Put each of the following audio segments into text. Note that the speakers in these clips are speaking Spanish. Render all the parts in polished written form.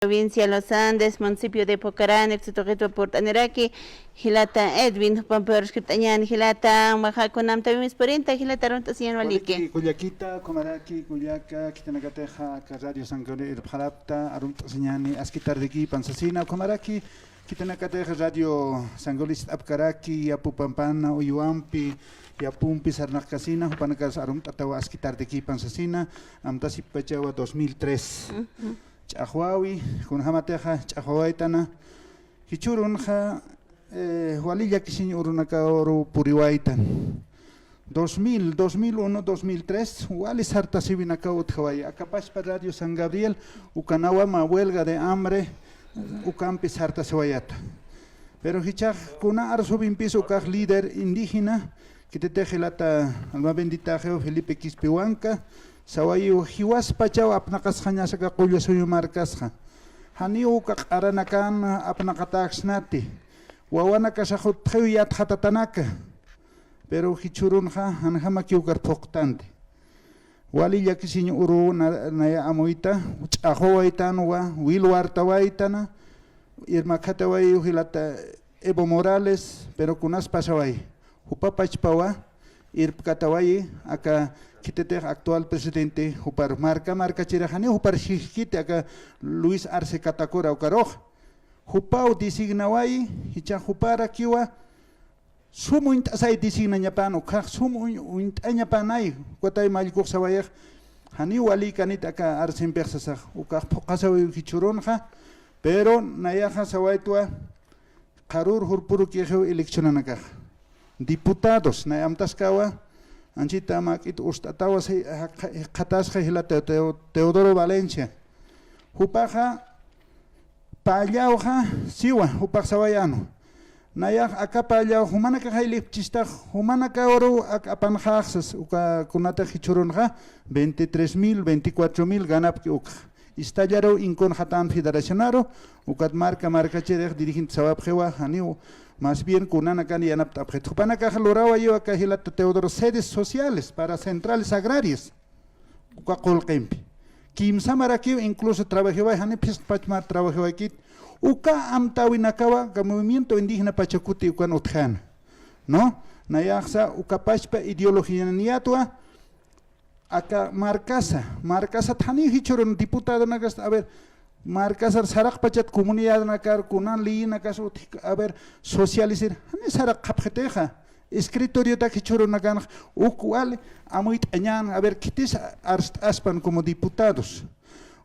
Provincia de Los Andes, municipio de Pocarán, exitoquito Portaneraki, Gilata Edwin, Pampero Scriptañan, Gilata, Majaconam, también Porenta, Gilata Rontacian Waliki. Cuyaquita, Comaraki, Cuyaca, Quitanacateja, Radio Sangore, Jalapta, Aruntaciani, Asquitardeki, Pansasina, Comaraki, Quitanacateja, Radio Sangolis, Apcaraki, Yapupampana, Uyuampi, Yapumpi, Sarnacasina, Jupanacas, Aruntawa, Asquitardeki, Pansasina, Amtasipachawa 2003. Chahuawi, con Hamateja, Chahuaitana, Hichurunja, Hualilla Kishin Urunaka Oro Puriwaitan. 2000, 2001, 2003, Wali Sarta Sibinaka Uthawaii, Acapas para Radio San Gabriel, Ukanawa ma huelga de hambre, Ucampi Sarta Sewayata. Pero Hichach, Kuna Arsubin Piso Kaj líder indígena, que te tejelata alma bendita Geo Felipe Quispehuanca. Sawayu hiwas pachau apnakas hanya saka kuya suyu markasha. Haniu kak aranakan apnakataksnati. Wawana kasahut khuyat hatatanaka. Pero hichurunha hanhamakiu karpoktante. Wali yakisin uru naya amoita, uchahowaitanwa, wilwartawaitana, irmakatawai hilata Evo Morales, pero kunas pasawai. Upapachpawa, irpkatawai aka Kiteter actual presidente Hupar marca chirajani Hupar Shikite aka Luis Arce Catacora Ocaroj Hupau designawai Hicha Hupara Kiwa Sumuint asai designa Japano Kak Sumuint Anyapanai Kotay Malikok Sawayek Hani Wali Kanit aka Arcen Persasa Ukak Pokasawi Hichuronja pero Nayaja Sawaitua Karur Hurpuru Kiejo eleccionanaka diputados Nayamtaskawa Anchita Makit Ustatawa se Katasja Hila Teodoro Valencia. Hupaja Payauja Siwa, Hupak Sawayano. Nayak Akapayau, Humanaka Hailip Chista, Humanaka Oro Akapanjaxas, Uka Kunata Hichurunja, 23,000, 24,000 ganap Uk. Istallaro Incon Hatan Federacionaro, Ukat marca Cherech dirigente Sawabjewa, Haniu. Más bien Kunanakan y Anaptapjet. Hupanaka Lorava yo acá Hilata Teodoro sedes sociales para centrales agrarias. Uka Kempi. Kim Samaraki incluso trabajó en Pachmar trabajó aquí. Uka Amtawinakawa, que movimiento indígena Pachacuti Ukan Utjan. ¿No? Nayaxa Uka Pachpa ideología niatua. Acá Marcasa Tani Hichoron diputado Nagas, a ver. Marcasar sarak pachat comunidad nakar kunan li nakas a ver socializar ane sarak kapjeteja escritorio ta kichoro nakan ukwal amuit añan a ver kitis aspan como diputados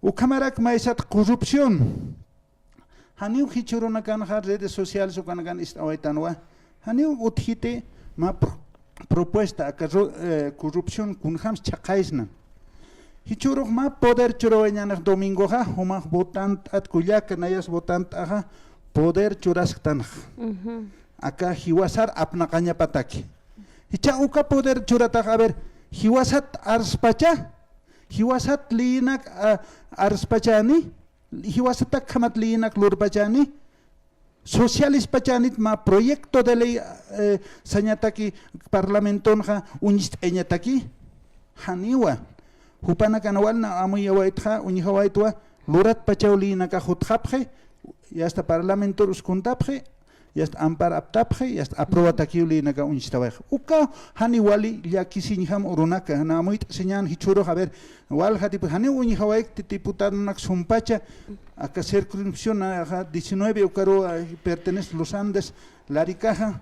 u kamarak maisat corrupción haniu kichoro nakan redes sociales u kanakan istawaitanwa haniu uthite ma propuesta corrupción kunhams chaqaisnan Hichuruk ma poder churoeñanak domingo ha, huma votant at kuyak nayas votant aha, poder churastan. Aka hiwasar apnakanya pataki. Hicha uka poder churatak a ver, hiwasat arspacha, hiwasat linak arspachani, hiwasatak kamat linak lurpachani, socialis pachanit ma proyecto de ley sanyataki parlamentonja unist eñataki, haniwa. Hupana kanawal na amuya waitha uniha waitwa lurat pachauli naka hutapje ya hasta parlamento ruskuntapje ya hasta ampar aptapje ya hasta aprobata kiuli naka unistawaj uka hani wali ya kisinham urunaka na amuit señan hichuro a ver wal hati hani uniha waik diputado nak sumpacha aka circunscripción a 19 ukaro pertenece Los Andes Laricaja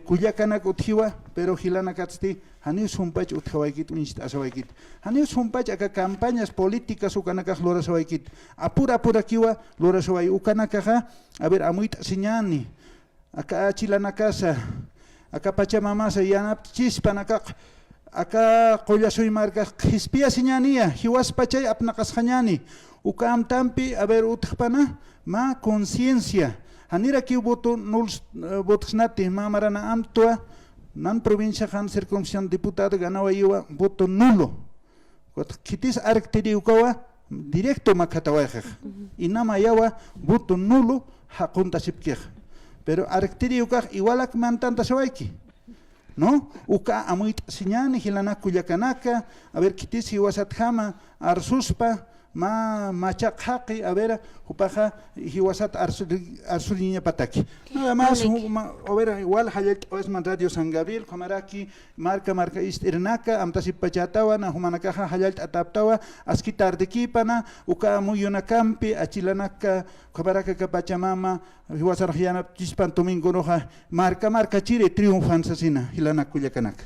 Cuyacana Uthiwa pero Gilana Katsti Hani Sumpach Uthawaikit Unista Asawaikit. Hani Sumpach aka campañas políticas ukanaka Lora Sawaikit. Apura kiwa Lora Sawai ukanaka a ver amuit siñani. Aka chilana casa. Aka pachamamasa yanap chispanaka. Aka qollasoy marca hispia siñania. Hiwas pachay apnakas hanyani. Ukam tampi a ver uthpana ma conciencia. Hanira ki voto nuls votsnati mamarana amtua. Nan provincia han circunscripción diputado ganaba iwa voto nulo. Kitis arctiri ukawa directo makatawaje. Inama yawa voto nulo hakunta sipkej. Pero arctiri ukaj igualak mantanta sawaiki. ¿No? Uka amuit siñani hilana kuyakanaka, a ver kitis hiwasat jama, arsuspa, machaqhaqi a ver hupaja hiwasat arsuriña pataki nada más a ver igual hayat osman radio San Gabriel kamaraki marca istirnaka amtasi pachatawa na humanakaja hayat ataptawa aski tardekipana uka muyuna campi achilanaka kabaraka ka pachamama hiwasar hiana chispan domingo roja marca chire triunfan sasina hilana kuyakanak